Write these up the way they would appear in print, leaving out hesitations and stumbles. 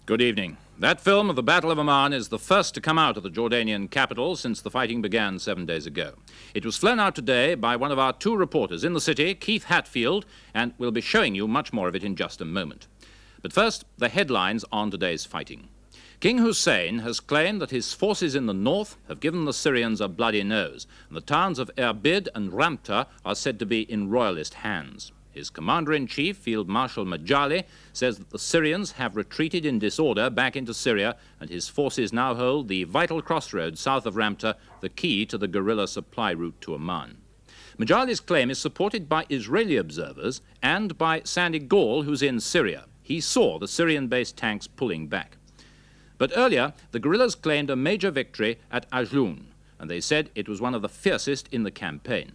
Good evening. That film of the Battle of Amman is the first to come out of the Jordanian capital since the fighting began 7 days ago. It was flown out today by one of our two reporters in the city, Keith Hatfield, and we'll be showing you much more of it in just a moment. But first, the headlines on today's fighting. King Hussein has claimed that his forces in the north have given the Syrians a bloody nose, and the towns of Erbil and Ramta are said to be in royalist hands. His commander-in-chief, Field Marshal Majali, says that the Syrians have retreated in disorder back into Syria, and his forces now hold the vital crossroads south of Ramta, the key to the guerrilla supply route to Amman. Majali's claim is supported by Israeli observers and by Sandy Gall, who's in Syria. He saw the Syrian-based tanks pulling back. But earlier, the guerrillas claimed a major victory at Ajloun, and they said it was one of the fiercest in the campaign.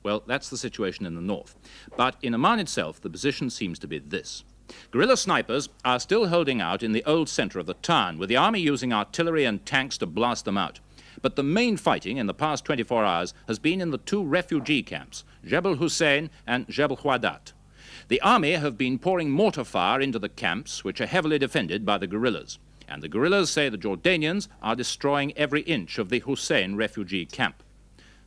Well, that's the situation in the north. But in Amman itself, the position seems to be this. Guerrilla snipers are still holding out in the old center of the town, with the army using artillery and tanks to blast them out. But the main fighting in the past 24 hours has been in the two refugee camps, Jebel Hussein and Jebel Huadat. The army have been pouring mortar fire into the camps, which are heavily defended by the guerrillas. And the guerrillas say the Jordanians are destroying every inch of the Hussein refugee camp.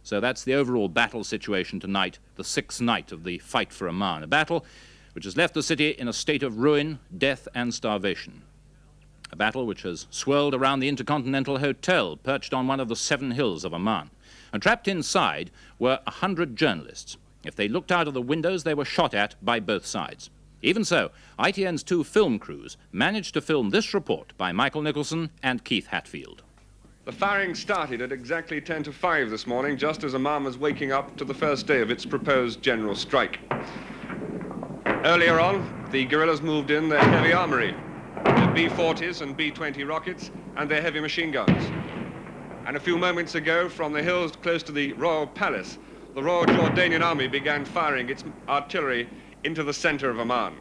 So that's the overall battle situation tonight, the sixth night of the fight for Amman, a battle which has left the city in a state of ruin, death and starvation. A battle which has swirled around the Intercontinental Hotel, perched on one of the 7 hills of Amman. And trapped inside were 100 journalists. If they looked out of the windows, they were shot at by both sides. Even so, ITN's 2 film crews managed to film this report by Michael Nicholson and Keith Hatfield. The firing started at exactly 10 to 5 this morning, just as Amman was waking up to the first day of its proposed general strike. Earlier on, the guerrillas moved in their heavy armory, their B-40s and B-20 rockets, and their heavy machine guns. And a few moments ago, from the hills close to the Royal Palace, the Royal Jordanian Army began firing its artillery into the center of Amman.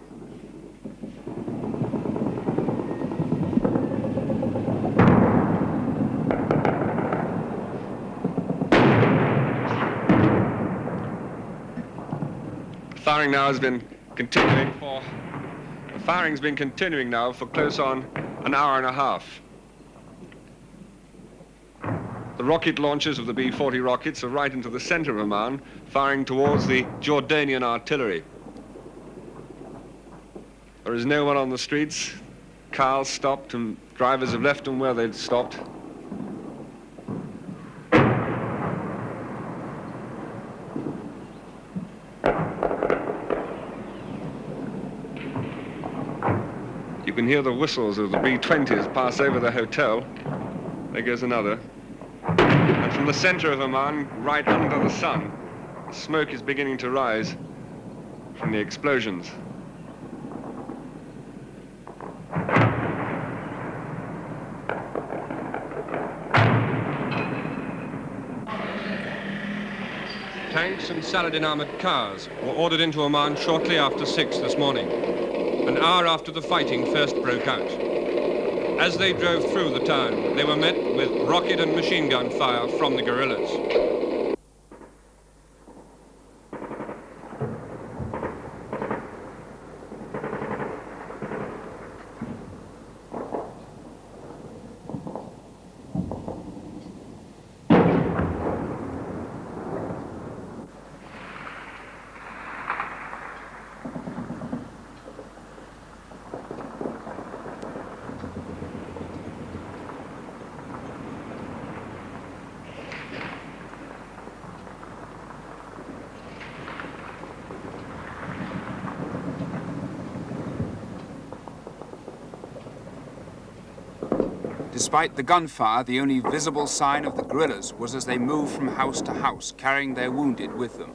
The firing's been continuing now for close on an hour and a half. The rocket launchers of the B-40 rockets are right into the center of Amman, firing towards the Jordanian artillery. There is no one on the streets. Cars stopped and drivers have left them where they'd stopped. You can hear the whistles of the B-20s pass over the hotel. There goes another. And from the center of Amman, right under the sun, smoke is beginning to rise from the explosions. Tanks and Saladin-armored cars were ordered into Amman shortly after 6 this morning, an hour after the fighting first broke out. As they drove through the town, they were met with rocket and machine gun fire from the guerrillas. Despite the gunfire, the only visible sign of the guerrillas was as they moved from house to house, carrying their wounded with them.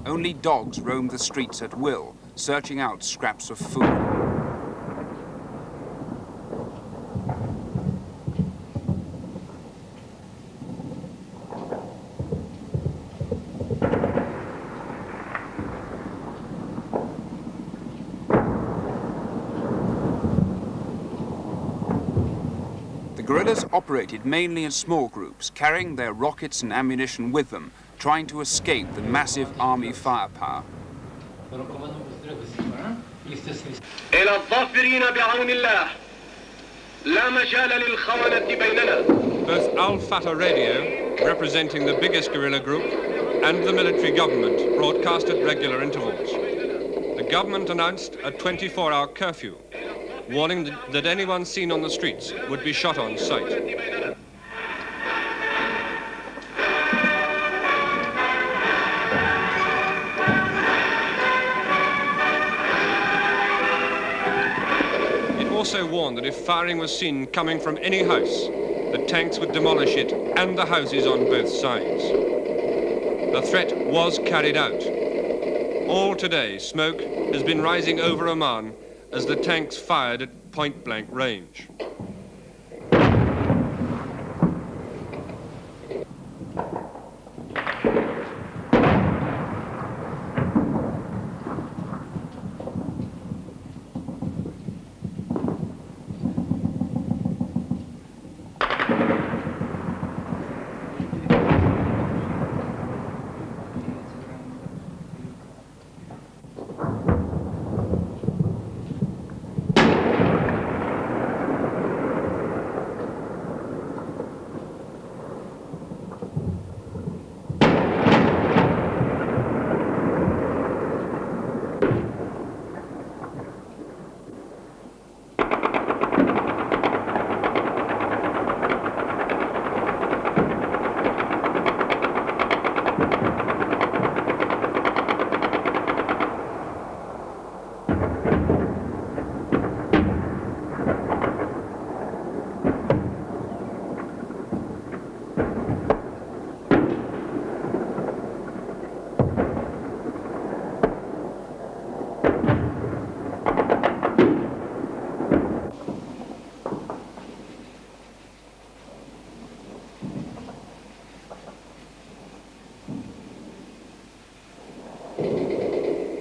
Only dogs roamed the streets at will, searching out scraps of food. guerrillas operated mainly in small groups, carrying their rockets and ammunition with them, trying to escape the massive army firepower. إلى الظافرين بعون الله لا مجال للخونة بيننا. Both Al Fatah Radio, representing the biggest guerrilla group, and the military government broadcast at regular intervals. The government announced a 24-hour curfew, warning that anyone seen on the streets would be shot on sight. It also warned that if firing was seen coming from any house, the tanks would demolish it and the houses on both sides. The threat was carried out. All today, smoke has been rising over Amman as the tanks fired at point-blank range.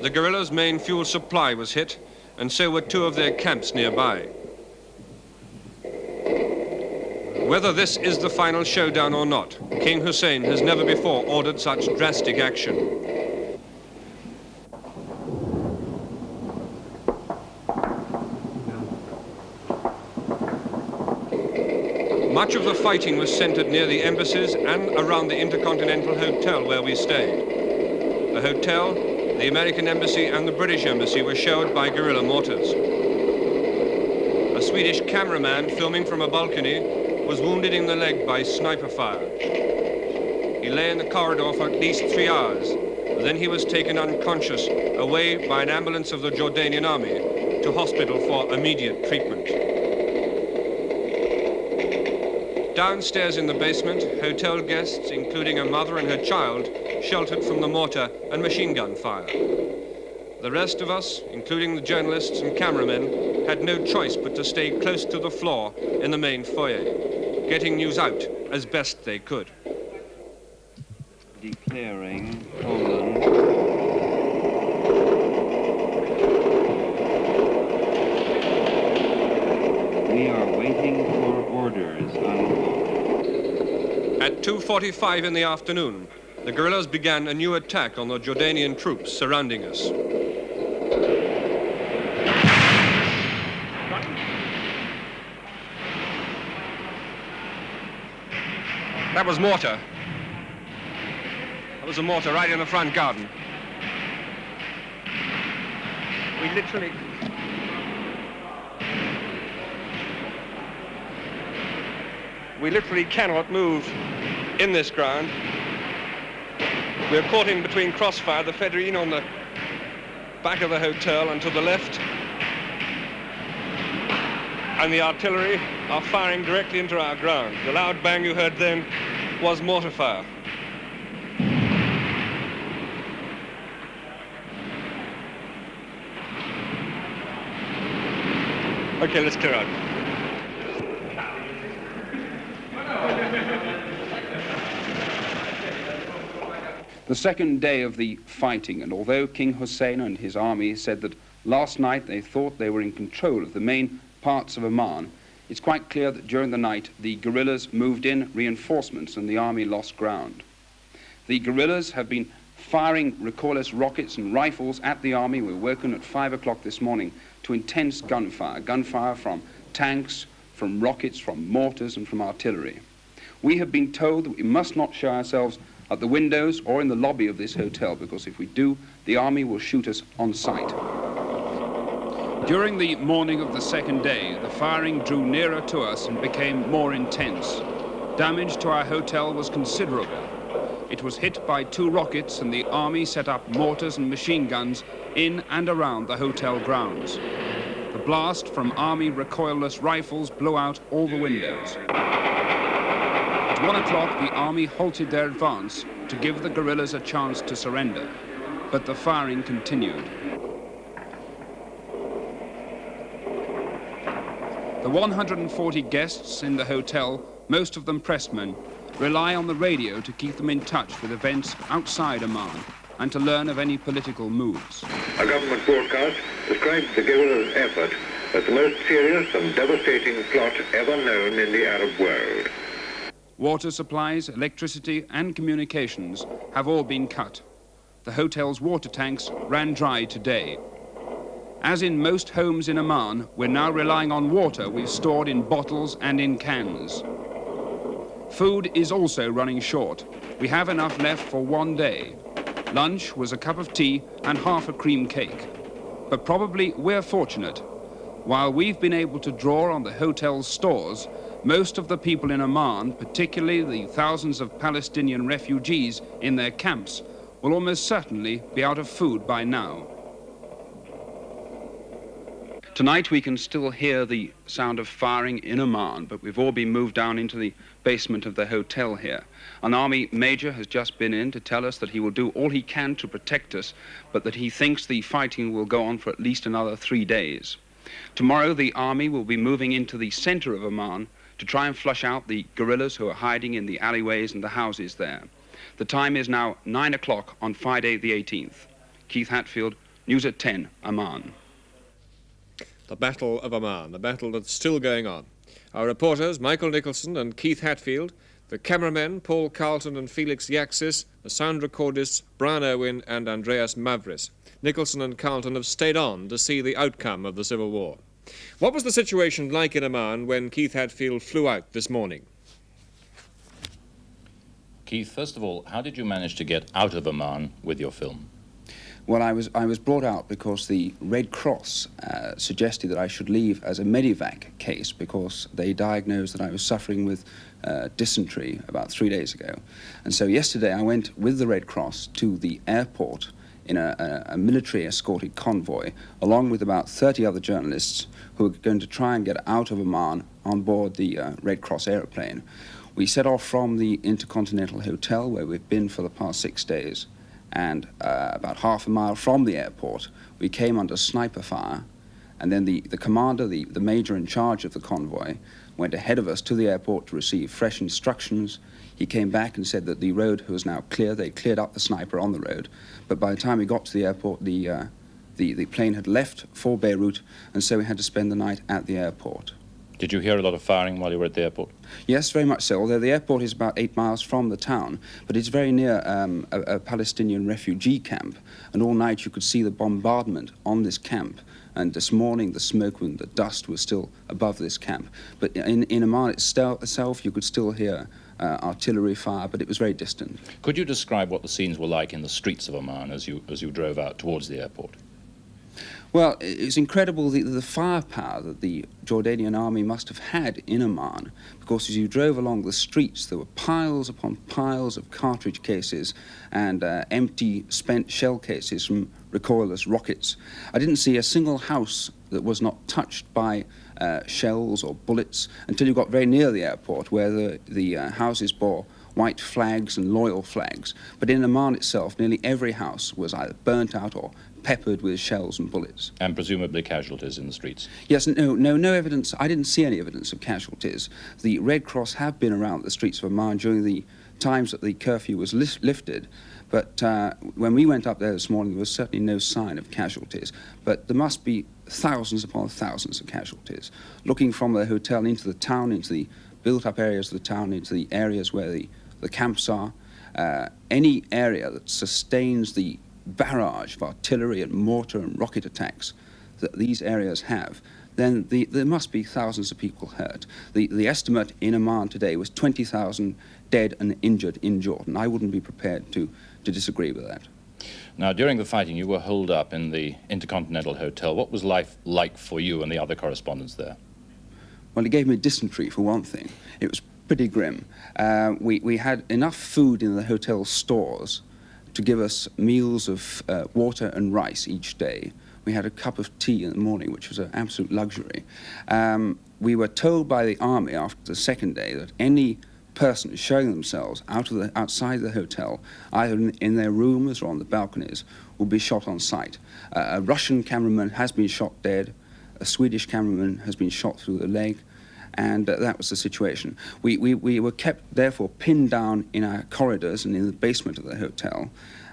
The guerrillas' main fuel supply was hit, and so were two of their camps nearby. Whether this is the final showdown or not, King Hussein has never before ordered such drastic action. Much of the fighting was centered near the embassies and around the Intercontinental Hotel where we stayed. The hotel, the American Embassy and the British Embassy were shelled by guerrilla mortars. A Swedish cameraman filming from a balcony was wounded in the leg by sniper fire. He lay in the corridor for at least 3 hours. Then he was taken unconscious away by an ambulance of the Jordanian army to hospital for immediate treatment. Downstairs in the basement, hotel guests, including a mother and her child, sheltered from the mortar and machine gun fire. The rest of us, including the journalists and cameramen, had no choice but to stay close to the floor in the main foyer, getting news out as best they could. Declaring Poland we are waiting for orders, unquote. At 2:45 in the afternoon, the guerrillas began a new attack on the Jordanian troops surrounding us. That was mortar. That was a mortar right in the front garden. We literally cannot move in this ground. We're caught in between crossfire, the Federine on the back of the hotel and to the left, and the artillery are firing directly into our ground. The loud bang you heard then was mortar fire. Okay, let's clear out. The second day of the fighting, and although King Hussein and his army said that last night they thought they were in control of the main parts of Amman, it's quite clear that during the night the guerrillas moved in reinforcements and the army lost ground. The guerrillas have been firing recoilless rockets and rifles at the army. We were woken at 5 o'clock this morning to intense gunfire from tanks, from rockets, from mortars and from artillery. We have been told that we must not show ourselves at the windows or in the lobby of this hotel, because if we do, the army will shoot us on sight. During the morning of the second day, the firing drew nearer to us and became more intense. Damage to our hotel was considerable. It was hit by 2 rockets and the army set up mortars and machine guns in and around the hotel grounds. The blast from army recoilless rifles blew out all the windows. At 1 o'clock, the army halted their advance to give the guerrillas a chance to surrender, but the firing continued. The 140 guests in the hotel, most of them pressmen, rely on the radio to keep them in touch with events outside Amman and to learn of any political moves. A government broadcast described the guerrillas' effort as the most serious and devastating plot ever known in the Arab world. Water supplies, electricity and communications have all been cut. The hotel's water tanks ran dry today. As in most homes in Amman, we're now relying on water we've stored in bottles and in cans. Food is also running short. We have enough left for 1 day. Lunch was a cup of tea and half a cream cake. But probably we're fortunate. While we've been able to draw on the hotel's stores, most of the people in Amman, particularly the thousands of Palestinian refugees in their camps, will almost certainly be out of food by now. Tonight we can still hear the sound of firing in Amman, but we've all been moved down into the basement of the hotel here. An army major has just been in to tell us that he will do all he can to protect us, but that he thinks the fighting will go on for at least another 3 days. Tomorrow the army will be moving into the center of Amman to try and flush out the guerrillas who are hiding in the alleyways and the houses there. The time is now 9 o'clock on Friday the 18th. Keith Hatfield, News at 10, Amman. The Battle of Amman, the battle that's still going on. Our reporters, Michael Nicholson and Keith Hatfield, the cameramen, Paul Carlton and Felix Yaxis, the sound recordists, Brian Irwin and Andreas Mavris. Nicholson and Carlton have stayed on to see the outcome of the Civil War. What was the situation like in Amman when Keith Hatfield flew out this morning? Keith, first of all, how did you manage to get out of Amman with your film? Well, I was brought out because the Red Cross suggested that I should leave as a medevac case because they diagnosed that I was suffering with dysentery about 3 days ago. And so yesterday I went with the Red Cross to the airport in a military escorted convoy, along with about 30 other journalists who were going to try and get out of Amman on board the Red Cross aeroplane. We set off from the Intercontinental Hotel, where we've been for the past 6 days, and about half a mile from the airport, we came under sniper fire, and then the commander, the major in charge of the convoy, went ahead of us to the airport to receive fresh instructions. He came back and said that the road was now clear. They cleared up the sniper on the road, but by the time we got to the airport, the plane had left for Beirut, and so we had to spend the night at the airport. Did you hear a lot of firing while you were at the airport? Yes, very much so, although the airport is about 8 miles from the town, but it's very near a Palestinian refugee camp, and all night you could see the bombardment on this camp, and this morning the smoke and the dust was still above this camp. But in Amman itself you could still hear artillery fire, but it was very distant. Could you describe what the scenes were like in the streets of Amman as you drove out towards the airport? Well, it's incredible the firepower that the Jordanian army must have had in Amman, because as you drove along the streets, there were piles upon piles of cartridge cases and empty spent shell cases from recoilless rockets. I didn't see a single house that was not touched by shells or bullets until you got very near the airport, where the houses bore white flags and loyal flags. But in Amman itself, nearly every house was either burnt out or peppered with shells and bullets. And presumably casualties in the streets? Yes, no evidence. I didn't see any evidence of casualties. The Red Cross have been around the streets of Amman during the times that the curfew was lifted, But when we went up there this morning, there was certainly no sign of casualties. But there must be thousands upon thousands of casualties. Looking from the hotel into the town, into the built-up areas of the town, into the areas where the camps are, any area that sustains the barrage of artillery and mortar and rocket attacks that these areas have, then there must be thousands of people hurt. The estimate in Amman today was 20,000 dead and injured in Jordan. I wouldn't be prepared to disagree with that. Now, during the fighting, you were holed up in the Intercontinental Hotel. What was life like for you and the other correspondents there? Well, it gave me dysentery, for one thing. It was pretty grim. We had enough food in the hotel stores to give us meals of water and rice each day. We had a cup of tea in the morning, which was an absolute luxury. We were told by the army after the second day that any person showing themselves outside the hotel, either in their rooms or on the balconies, will be shot on sight. A Russian cameraman has been shot dead. A Swedish cameraman has been shot through the leg, and that was the situation. We were kept, therefore, pinned down in our corridors and in the basement of the hotel.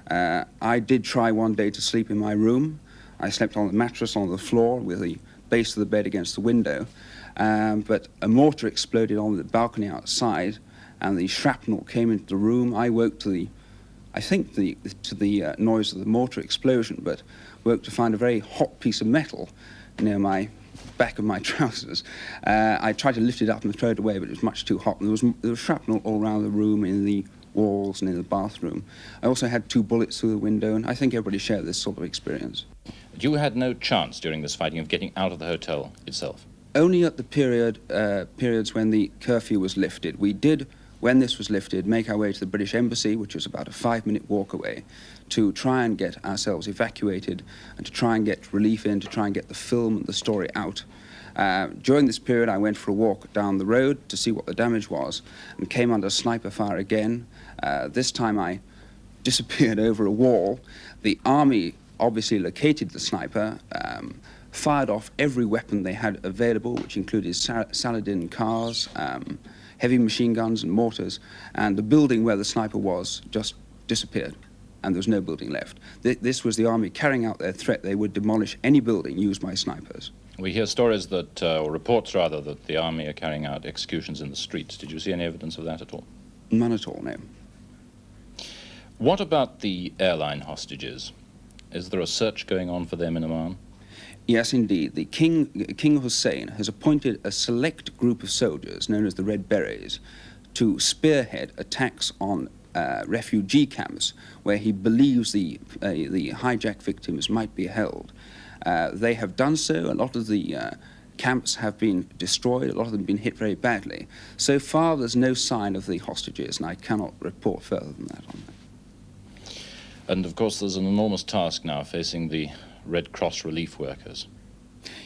I did try one day to sleep in my room. I slept on the mattress on the floor with the base of the bed against the window, but a mortar exploded on the balcony outside, and the shrapnel came into the room. I woke to the noise of the mortar explosion, but woke to find a very hot piece of metal near my back of my trousers. I tried to lift it up and throw it away, but it was much too hot. And there was shrapnel all around the room, in the walls and in the bathroom. I also had 2 bullets through the window, and I think everybody shared this sort of experience. You had no chance during this fighting of getting out of the hotel itself? Only at the periods when the curfew was lifted. We did, when this was lifted, make our way to the British Embassy, which was about a 5-minute walk away, to try and get ourselves evacuated and to try and get relief in, to try and get the film and the story out. During this period, I went for a walk down the road to see what the damage was and came under sniper fire again. This time I disappeared over a wall. The army obviously located the sniper, fired off every weapon they had available, which included Saladin cars, heavy machine guns and mortars, and the building where the sniper was just disappeared, and there was no building left. This was the army carrying out their threat. They would demolish any building used by snipers. We hear stories that, or reports rather, that the army are carrying out executions in the streets. Did you see any evidence of that at all? None at all, no. What about the airline hostages? Is there a search going on for them in Amman? Yes, indeed. The King Hussein has appointed a select group of soldiers, known as the Red Berets, to spearhead attacks on refugee camps where he believes the hijacked victims might be held. They have done so. A lot of the camps have been destroyed. A lot of them have been hit very badly. So far, there's no sign of the hostages, and I cannot report further than that on that. And, of course, there's an enormous task now facing the Red Cross relief workers.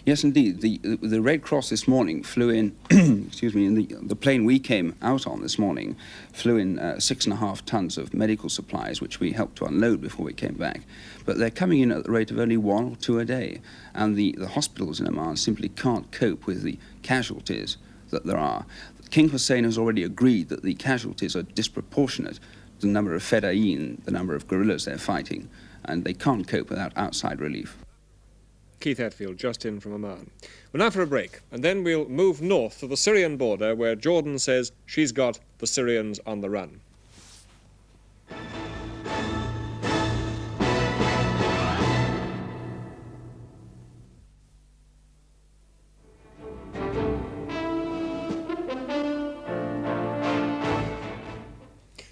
Yes, indeed. The Red Cross this morning flew in, excuse me, in the plane we came out on this morning, flew in 6.5 tons of medical supplies, which we helped to unload before we came back. But they're coming in at the rate of only 1 or 2 a day, and the hospitals in Amman simply can't cope with the casualties that there are. King Hussein has already agreed that the casualties are disproportionate to the number of fedayeen, the number of guerrillas they're fighting, and they can't cope without outside relief. Keith Hatfield, just in from Amman. Well, now for a break, and then we'll move north to the Syrian border, where Jordan says she's got the Syrians on the run.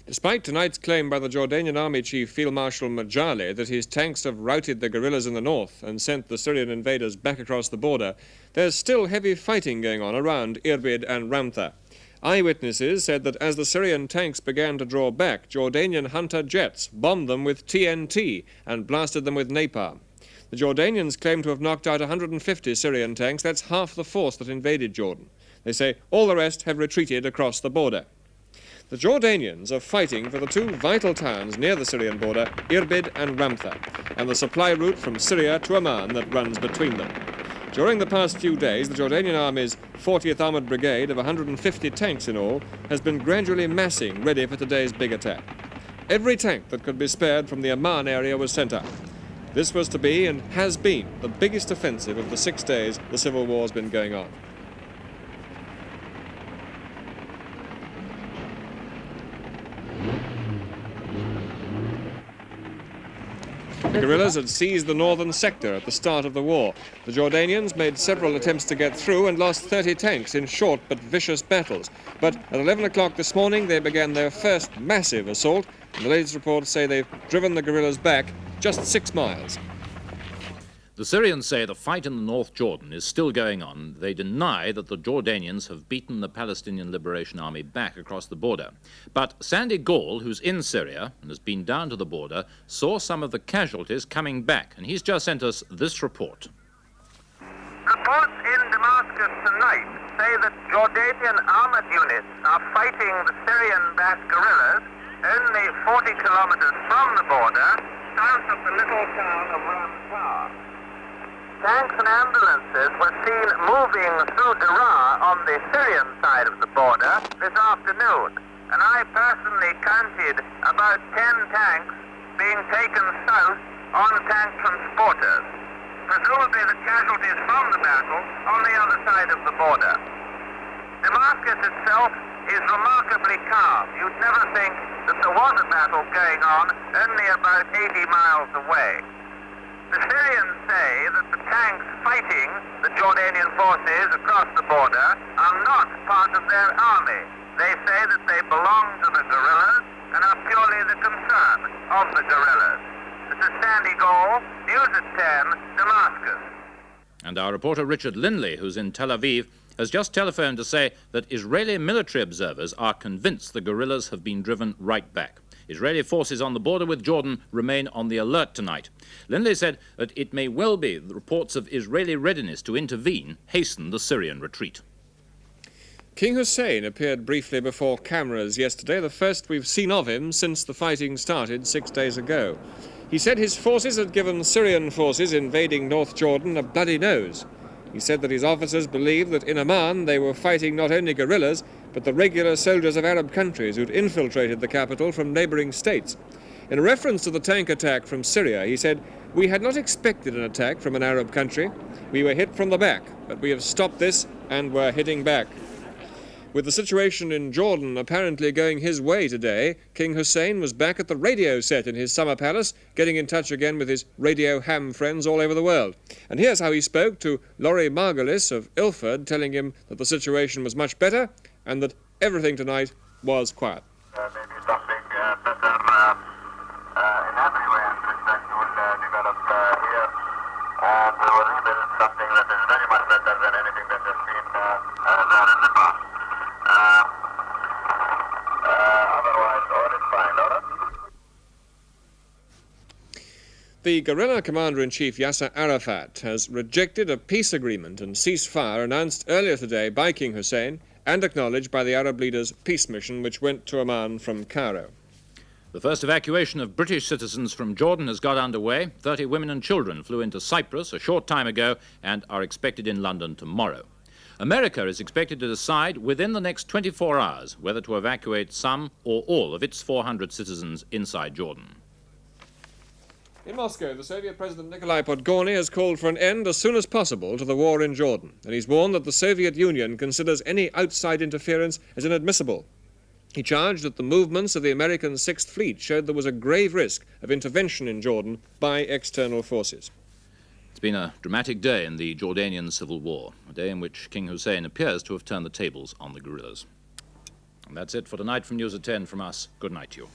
Despite tonight's claim by the Jordanian Army Chief Field Marshal Majali that his tanks have routed the guerrillas in the north and sent the Syrian invaders back across the border, there's still heavy fighting going on around Irbid and Ramtha. Eyewitnesses said that as the Syrian tanks began to draw back, Jordanian Hunter jets bombed them with TNT and blasted them with napalm. The Jordanians claim to have knocked out 150 Syrian tanks. That's half the force that invaded Jordan. They say all the rest have retreated across the border. The Jordanians are fighting for the 2 vital towns near the Syrian border, Irbid and Ramtha, and the supply route from Syria to Amman that runs between them. During the past few days, the Jordanian Army's 40th Armoured Brigade of 150 tanks in all has been gradually massing, ready for today's big attack. Every tank that could be spared from the Amman area was sent up. This was to be and has been the biggest offensive of the 6 days the Civil War's been going on. The guerrillas had seized the northern sector at the start of the war. The Jordanians made several attempts to get through and lost 30 tanks in short but vicious battles. But at 11 o'clock this morning, they began their first massive assault, and the latest reports say they've driven the guerrillas back just 6 miles. The Syrians say the fight in the North Jordan is still going on. They deny that the Jordanians have beaten the Palestinian Liberation Army back across the border. But Sandy Gall, who's in Syria and has been down to the border, saw some of the casualties coming back, and he's just sent us this report. Reports in Damascus tonight say that Jordanian armored units are fighting the Syrian-backed guerrillas only 40 kilometers from the border, south of the little town of Ramsar. Tanks and ambulances were seen moving through Daraa on the Syrian side of the border this afternoon, and I personally counted about 10 tanks being taken south on tank transporters, presumably the casualties from the battle on the other side of the border. Damascus itself is remarkably calm. You'd never think that there was a battle going on only about 80 miles away. The Syrians say that the tanks fighting the Jordanian forces across the border are not part of their army. They say that they belong to the guerrillas and are purely the concern of the guerrillas. This is Sandy Gall, News at 10, Damascus. And our reporter Richard Lindley, who's in Tel Aviv, has just telephoned to say that Israeli military observers are convinced the guerrillas have been driven right back. Israeli forces on the border with Jordan remain on the alert tonight. Lindley said that it may well be that reports of Israeli readiness to intervene hasten the Syrian retreat. King Hussein appeared briefly before cameras yesterday, the first we've seen of him since the fighting started 6 days ago. He said his forces had given Syrian forces invading North Jordan a bloody nose. He said that his officers believed that in Amman they were fighting not only guerrillas, but the regular soldiers of Arab countries who'd infiltrated the capital from neighboring states. In a reference to the tank attack from Syria, he said, "We had not expected an attack from an Arab country. We were hit from the back, but we have stopped this and we're hitting back." With the situation in Jordan apparently going his way today, King Hussein was back at the radio set in his summer palace, getting in touch again with his radio ham friends all over the world. And here's how he spoke to Laurie Margolis of Ilford, telling him that the situation was much better and that everything tonight was quiet. Maybe something better in every way and respect will develop here, and we will rebuild something that is very much better than anything that has been there in the past. Otherwise, all is fine, all right? The guerrilla commander-in-chief Yasser Arafat has rejected a peace agreement and ceasefire announced earlier today by King Hussein and acknowledged by the Arab leaders' peace mission which went to Amman from Cairo. The first evacuation of British citizens from Jordan has got underway. 30 women and children flew into Cyprus a short time ago and are expected in London tomorrow. America is expected to decide within the next 24 hours whether to evacuate some or all of its 400 citizens inside Jordan. In Moscow, the Soviet President Nikolai Podgorny has called for an end as soon as possible to the war in Jordan, and he's warned that the Soviet Union considers any outside interference as inadmissible. He charged that the movements of the American Sixth Fleet showed there was a grave risk of intervention in Jordan by external forces. It's been a dramatic day in the Jordanian Civil War, a day in which King Hussein appears to have turned the tables on the guerrillas. And that's it for tonight from News at 10 from us. Good night to you.